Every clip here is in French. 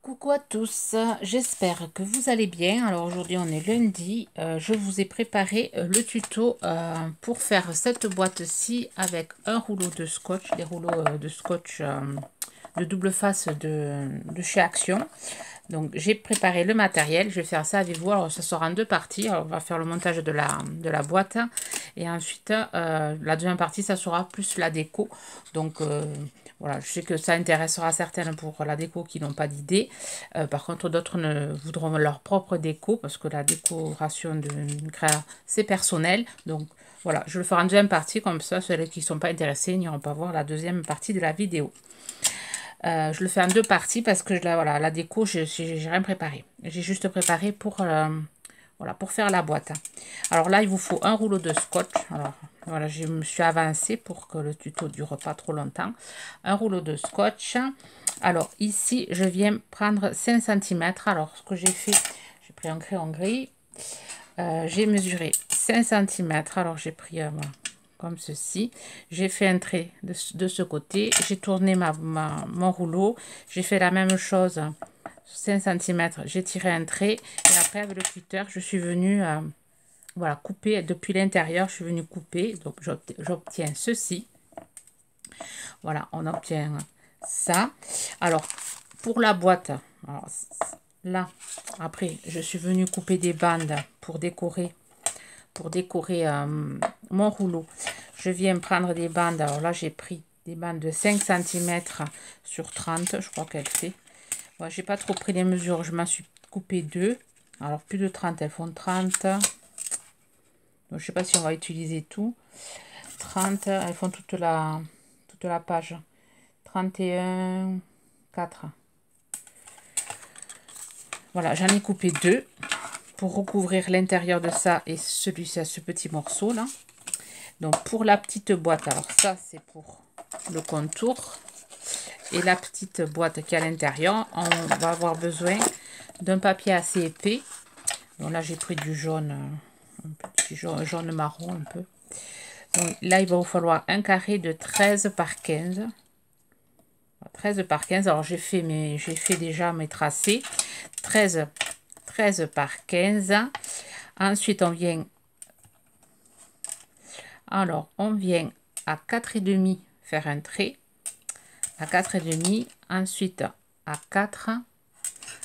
Coucou à tous, j'espère que vous allez bien. Alors aujourd'hui on est lundi, je vous ai préparé le tuto pour faire cette boîte-ci avec un rouleau de scotch, des rouleaux de scotch de double face de chez Action. Donc j'ai préparé le matériel, je vais faire ça avec vous. Alors ça sera en deux parties. Alors, on va faire le montage de la boîte et ensuite la deuxième partie ça sera plus la déco. Donc voilà, je sais que ça intéressera certaines pour la déco qui n'ont pas d'idée. Par contre d'autres ne voudront leur propre déco parce que la décoration d'une créa c'est personnel. Donc voilà, je le ferai en deuxième partie, comme ça ceux qui ne sont pas intéressés n'iront pas voir la deuxième partie de la vidéo. Je le fais en deux parties parce que voilà, la déco, j'ai rien préparé. J'ai juste préparé voilà, pour faire la boîte. Alors là, il vous faut un rouleau de scotch. Alors voilà, je me suis avancée pour que le tuto ne dure pas trop longtemps. Un rouleau de scotch. Alors ici, je viens prendre 5 cm. Alors ce que j'ai fait, j'ai pris un crayon gris. J'ai mesuré 5 cm. Alors j'ai pris comme ceci. J'ai fait un trait de ce côté. J'ai tourné mon rouleau. J'ai fait la même chose. 5 cm. J'ai tiré un trait. Et après, avec le cutter, je suis venue voilà, couper depuis l'intérieur. Je suis venue couper. Donc, j'obtiens ceci. Voilà, on obtient ça. Alors, pour la boîte, alors, là, après, je suis venue couper des bandes pour décorer mon rouleau. Je viens prendre des bandes. Alors là, j'ai pris des bandes de 5 cm sur 30, je crois qu'elle fait. Ouais, j'ai pas trop pris les mesures, je m'en suis coupé deux. Alors plus de 30, elles font 30. Donc, je sais pas si on va utiliser tout. 30, elles font toute la page. 31, 4. Voilà, j'en ai coupé deux pour recouvrir l'intérieur de ça et celui-ci à ce petit morceau là. Donc pour la petite boîte, alors ça c'est pour le contour. Et la petite boîte qui est à l'intérieur, on va avoir besoin d'un papier assez épais. Donc là j'ai pris du jaune, un petit jaune marron un peu. Donc là il va vous falloir un carré de 13 par 15. 13 par 15, alors j'ai fait déjà mes tracés. 13 par 15. Ensuite on vient à 4,5 faire un trait. À 4,5, ensuite à 4,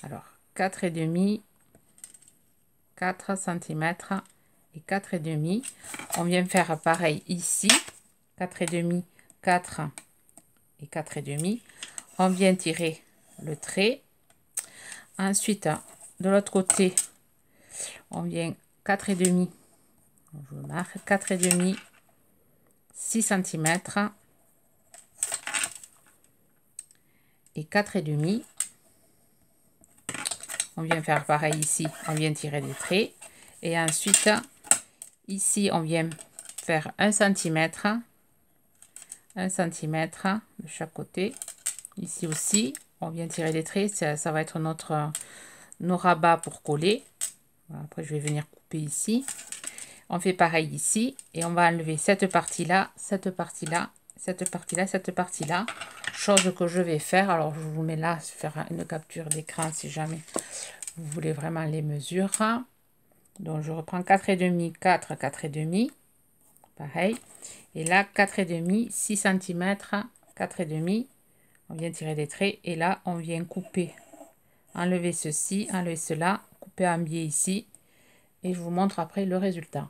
alors 4,5, 4 cm et 4,5. On vient faire pareil ici, 4,5, 4 et 4,5. On vient tirer le trait. Ensuite, de l'autre côté, on vient 4,5, je marque 4,5, 6 cm et 4,5. On vient faire pareil ici, on vient tirer des traits. Et ensuite, ici, on vient faire 1 cm. 1 cm de chaque côté. Ici aussi, on vient tirer des traits. Ça va être nos rabats pour coller. Voilà, après, je vais venir couper ici. On fait pareil ici. Et on va enlever cette partie-là, cette partie-là, cette partie-là, cette partie-là. Chose que je vais faire. Alors, je vous mets là, faire une capture d'écran si jamais vous voulez vraiment les mesures. Donc, je reprends 4,5, 4, 4,5. Pareil. Et là, 4,5, 6 cm, 4,5. On vient tirer des traits. Et là, on vient couper. Enlever ceci, enlever cela. Couper un biais ici. Et je vous montre après le résultat.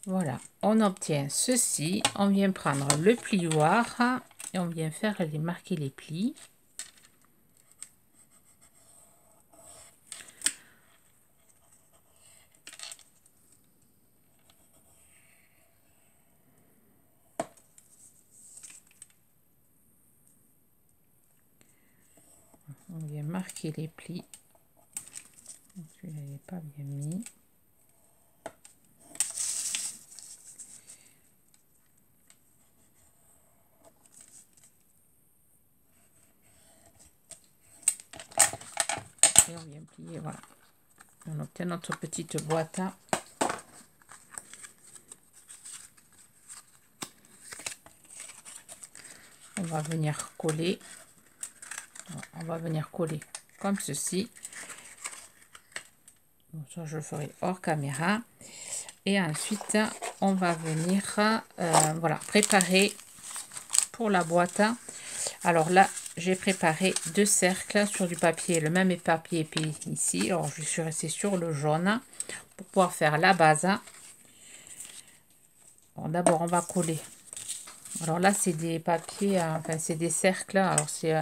Voilà. On obtient ceci. On vient prendre le plioir. Et on vient marquer les plis. On vient marquer les plis. Celui-là n'est pas bien mis. Et on vient plier, voilà. On obtient notre petite boîte. On va venir coller. on va venir coller comme ceci. Donc ça, je le ferai hors caméra. Et ensuite, on va venir voilà, préparer pour la boîte. Alors là, j'ai préparé 2 cercles sur du papier, le même papier épais ici. Alors, je suis restée sur le jaune pour pouvoir faire la base. Bon, d'abord, on va coller. Alors là, c'est des papiers, enfin, c'est des cercles. Alors, c'est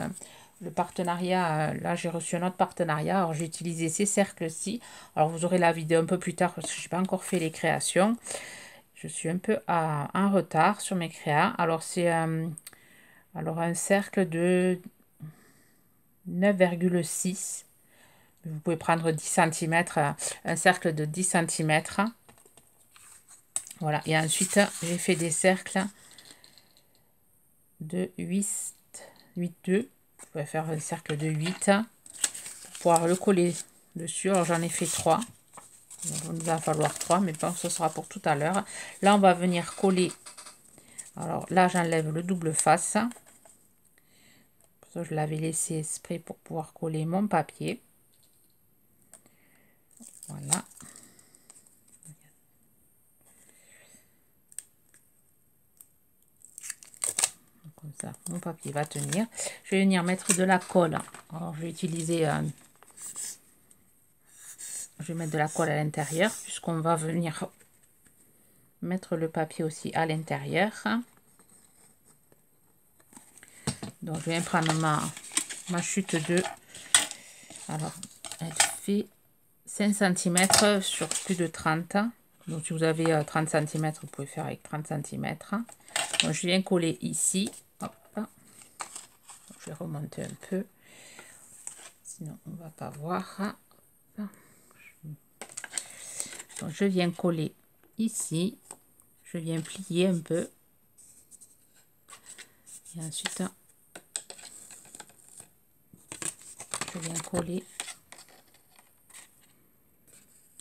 le partenariat. Là, j'ai reçu un autre partenariat. Alors, j'ai utilisé ces cercles-ci. Alors, vous aurez la vidéo un peu plus tard parce que je n'ai pas encore fait les créations. Je suis un peu en retard sur mes créas. Alors, c'est alors un cercle de 9,6. Vous pouvez prendre 10 cm, un cercle de 10 cm. Voilà. Et ensuite, j'ai fait des cercles de 8,2. Vous pouvez faire un cercle de 8 pour pouvoir le coller dessus. Alors, j'en ai fait 3. Donc, il va falloir 3, mais bon, ce sera pour tout à l'heure. Là, on va venir coller. Alors là, j'enlève le double face. Ça, je l'avais laissé exprès pour pouvoir coller mon papier. Voilà. Comme ça, mon papier va tenir. Je vais venir mettre de la colle. Alors, je vais utiliser... je vais mettre de la colle à l'intérieur puisqu'on va venir mettre le papier aussi à l'intérieur. Donc, je viens prendre ma chute de... Alors, elle fait 5 cm sur plus de 30. Donc, si vous avez 30 cm, vous pouvez faire avec 30 cm. Donc, je viens coller ici. Hop. Je vais remonter un peu. Sinon, on ne va pas voir. Donc, je viens coller ici. Je viens plier un peu. Et ensuite, je viens coller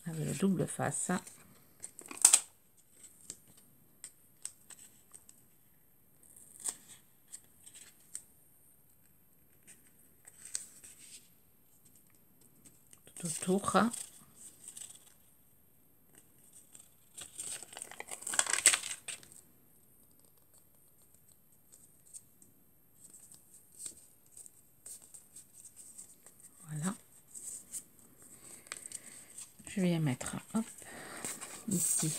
avec le double face. Tout autour. Voilà. Je viens mettre hop, ici,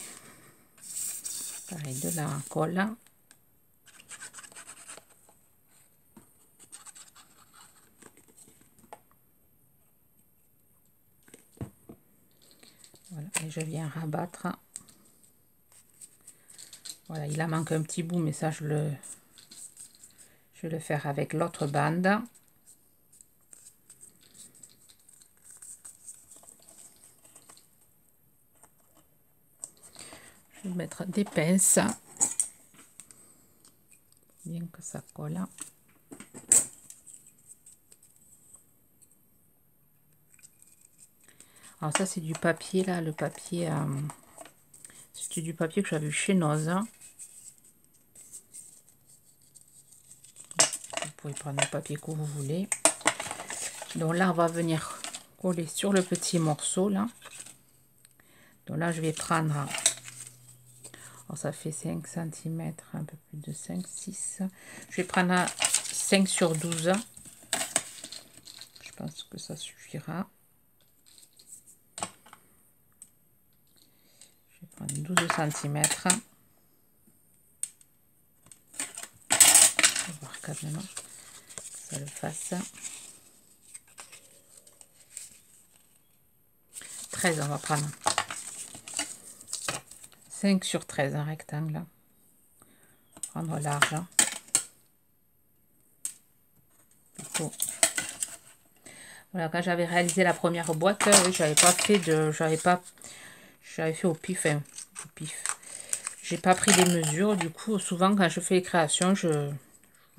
pareil, de la colle. Voilà, et je viens rabattre. Voilà, il en manque un petit bout, mais ça, je vais le faire avec l'autre bande. Je vais mettre des pinces, bien que ça colle. Alors ça, c'est du papier, là, le papier, c'est du papier que j'avais eu chez Noz. Vous pouvez prendre le papier que vous voulez. Donc là, on va venir coller sur le petit morceau, là. Donc là, je vais prendre, alors ça fait 5 cm, un peu plus de 5, 6. Je vais prendre 5 sur 12. Je pense que ça suffira. Je vais prendre 12 cm. On va voir quand même que ça le fasse. 13, on va prendre 5 sur 13, un rectangle. Prendre large. Plutôt. Voilà, quand j'avais réalisé la première boîte, oui, j'avais fait au pif, hein, au pif. J'ai pas pris les mesures, du coup, souvent quand je fais les créations, je vous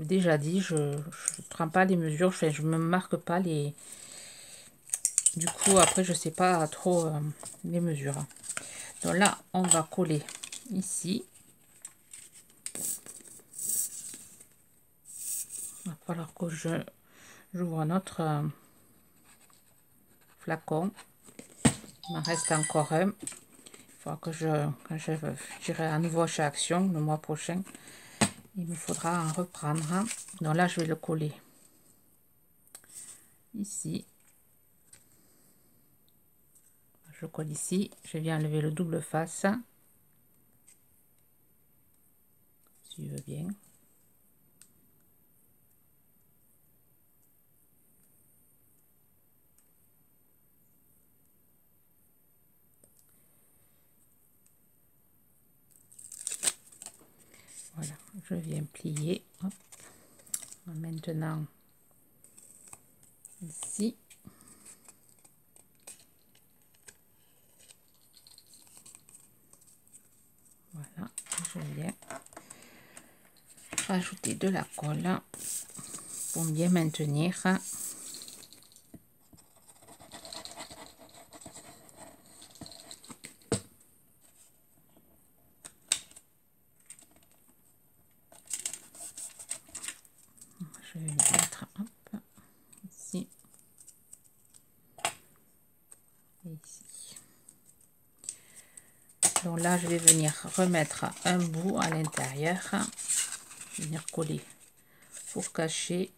l'ai déjà dit, je ne prends pas les mesures, je me marque pas les. Du coup, après, je sais pas trop les mesures. Donc là, on va coller ici. Il va falloir que je J'ouvre notre flacon. Il m'en reste encore un. Il faudra que quand j'irai à nouveau chez Action le mois prochain, il me faudra en reprendre. Donc là, je vais le coller ici. Je colle ici. Je viens enlever le double face. Si je veux bien. Voilà, je viens plier. Hop. Maintenant, ici. Voilà, je viens rajouter de la colle pour bien maintenir. Je vais le mettre ici et ici. Donc là, je vais venir remettre un bout à l'intérieur, venir coller pour cacher.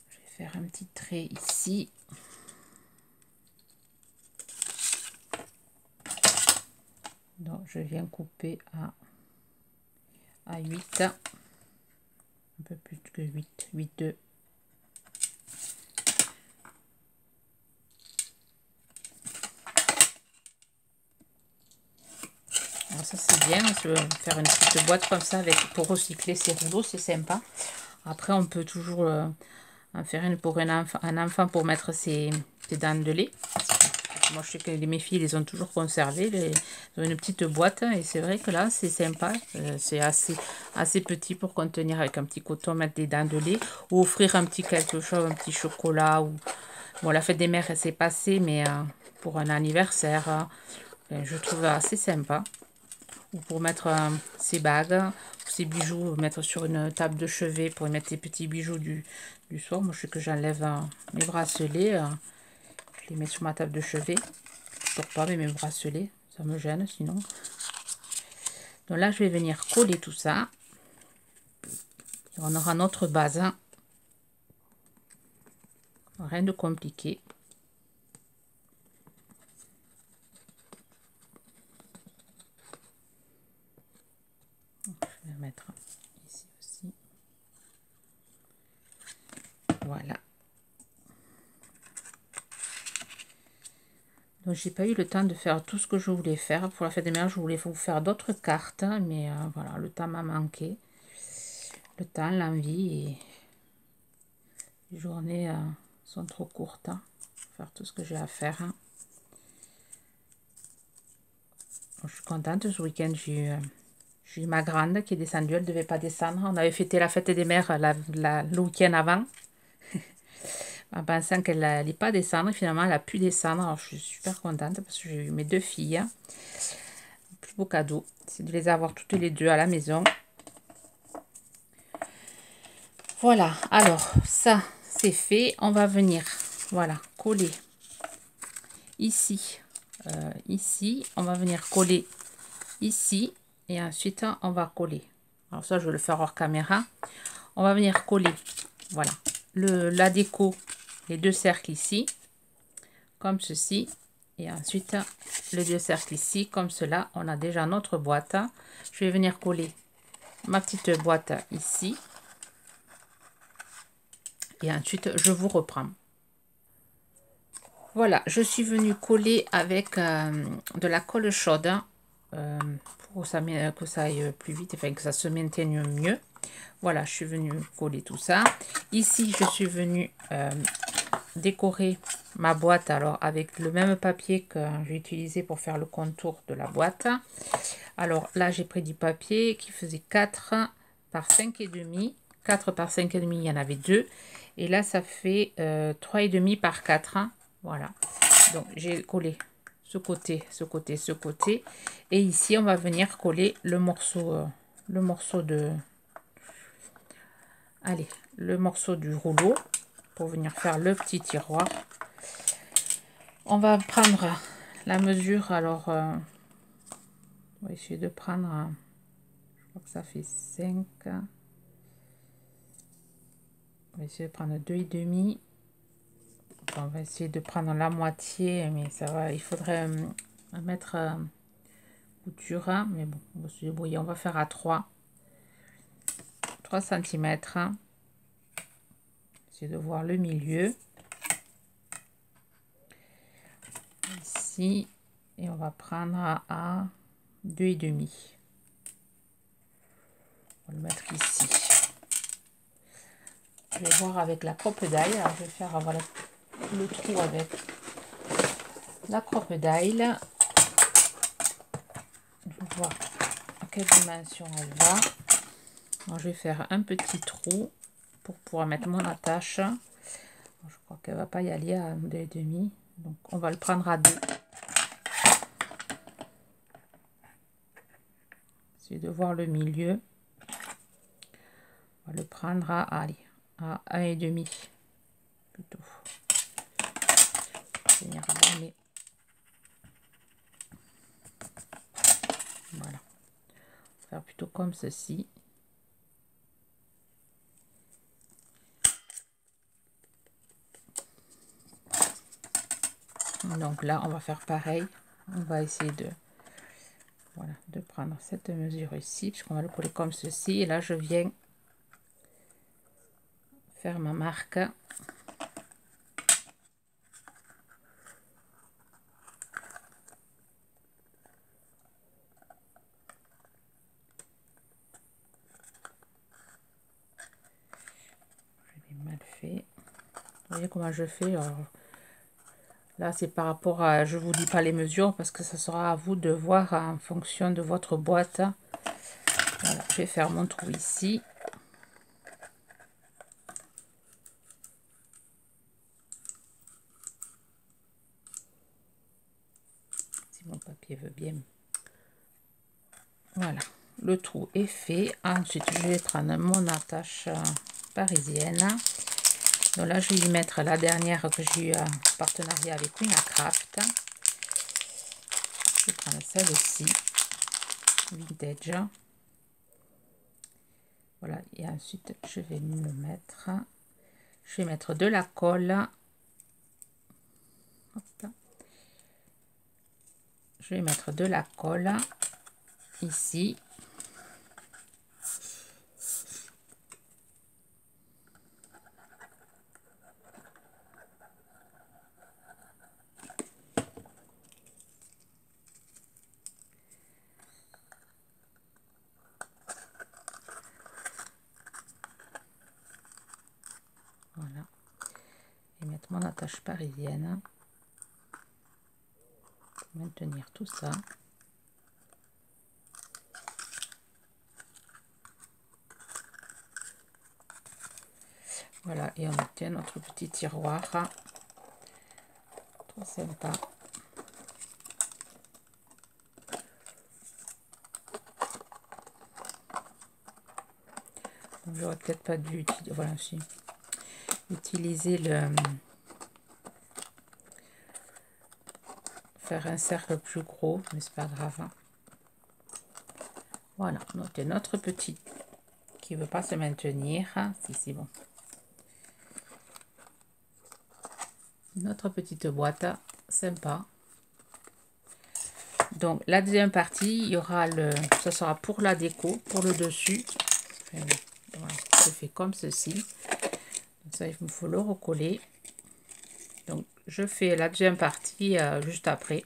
Je vais faire un petit trait ici. Donc je viens couper à 8, un peu plus que 8, 8,2. Alors ça c'est bien, on peut faire une petite boîte comme ça pour recycler ces rouleaux, c'est sympa. Après on peut toujours en faire une pour un enfant pour mettre ses dents de lait. Moi je sais que mes filles les ont toujours conservées, ils ont une petite boîte et c'est vrai que là c'est sympa, c'est assez petit pour contenir avec un petit coton, mettre des dents de lait ou offrir un petit quelque chose, un petit chocolat. Ou bon, la fête des mères elle s'est passée, mais pour un anniversaire, je trouve assez sympa. Ou pour mettre ses bagues, ses bijoux, mettre sur une table de chevet pour y mettre les petits bijoux du soir. Moi je sais que j'enlève mes bracelets. Je les mets sur ma table de chevet. Je ne pas avec mes bracelets, ça me gêne sinon. Donc là, je vais venir coller tout ça. Et on aura notre base. Rien de compliqué. Je vais mettre ici aussi. Voilà. Donc j'ai pas eu le temps de faire tout ce que je voulais faire. Pour la fête des mères, je voulais vous faire d'autres cartes. Mais voilà, le temps m'a manqué. Le temps, l'envie et les journées sont trop courtes. Faire tout ce que j'ai à faire. Je suis contente. Ce week-end, j'ai eu ma grande qui est descendue. Elle ne devait pas descendre. On avait fêté la fête des mères le week-end avant. En pensant qu'elle n'allait pas descendre. Finalement, elle a pu descendre. Alors, je suis super contente parce que j'ai eu mes deux filles. Le plus beau cadeau, c'est de les avoir toutes les deux à la maison. Voilà. Alors, ça, c'est fait. On va venir, voilà, coller ici. Ici. On va venir coller ici. Et ensuite, on va coller. Alors ça, je vais le faire hors caméra. On va venir coller, voilà, la déco, les deux cercles ici, comme ceci. Et ensuite, les deux cercles ici, comme cela. On a déjà notre boîte. Je vais venir coller ma petite boîte ici. Et ensuite, je vous reprends. Voilà, je suis venue coller avec de la colle chaude pour que ça aille plus vite, enfin que ça se maintienne mieux. Voilà, je suis venue coller tout ça. Ici, je suis venue décorer ma boîte alors avec le même papier que j'ai utilisé pour faire le contour de la boîte. Alors là, j'ai pris du papier qui faisait 4 par 5,5. 4 par 5,5, il y en avait 2. Et là, ça fait 3,5 par 4. Voilà. Donc, j'ai collé ce côté, ce côté, ce côté. Et ici, on va venir coller le morceau de... Allez, le morceau du rouleau pour venir faire le petit tiroir. On va prendre la mesure, alors on va essayer de prendre, je crois que ça fait 5. On va essayer de prendre 2,5. On va essayer de prendre la moitié, mais ça va, il faudrait mettre couture, mais bon, on va se débrouiller. On va faire à 3 cm. Essayer de voir le milieu ici, et on va prendre à 2,5. On va le mettre ici. Je vais voir avec la crocodile. Alors je vais faire, voilà, le trou avec la crocodile. Je vais voir à quelle dimension elle va. Alors, je vais faire un petit trou pour pouvoir mettre mon attache. Alors, je crois qu'elle va pas y aller à 2,5, donc on va le prendre à 2. Essayer de voir le milieu. On va le prendre à 1,5 plutôt. Venir là, voilà. Faire plutôt comme ceci. Donc là, on va faire pareil. On va essayer de, voilà, de prendre cette mesure ici, puisqu'on va le coller comme ceci. Et là, je viens faire ma marque. Je l'ai mal fait. Vous voyez comment je fais? Alors, là, c'est par rapport à... Je vous dis pas les mesures parce que ça sera à vous de voir en fonction de votre boîte. Voilà, je vais faire mon trou ici. Si mon papier veut bien. Voilà, le trou est fait. Ensuite, je vais prendre mon attache parisienne. Donc là, je vais y mettre la dernière que j'ai eu en partenariat avec Winacraft. Je vais prendre celle-ci, vintage. Voilà, et ensuite, je vais me mettre... Je vais mettre de la colle. Hop. Je vais mettre de la colle ici. Voilà. Et mettre mon attache parisienne. Maintenir tout ça. Voilà, et on obtient notre petit tiroir. Trop sympa. J'aurais peut-être pas dû utiliser, voilà, si, utiliser le... faire un cercle plus gros, mais c'est pas grave. Voilà, donc notre petit qui veut pas se maintenir. Si, c'est bon. Notre petite boîte sympa. Donc la deuxième partie, il y aura le, ça sera pour la déco, pour le dessus. Voilà, je fais comme ceci. Donc ça, il me faut le recoller. Donc je fais la deuxième partie juste après.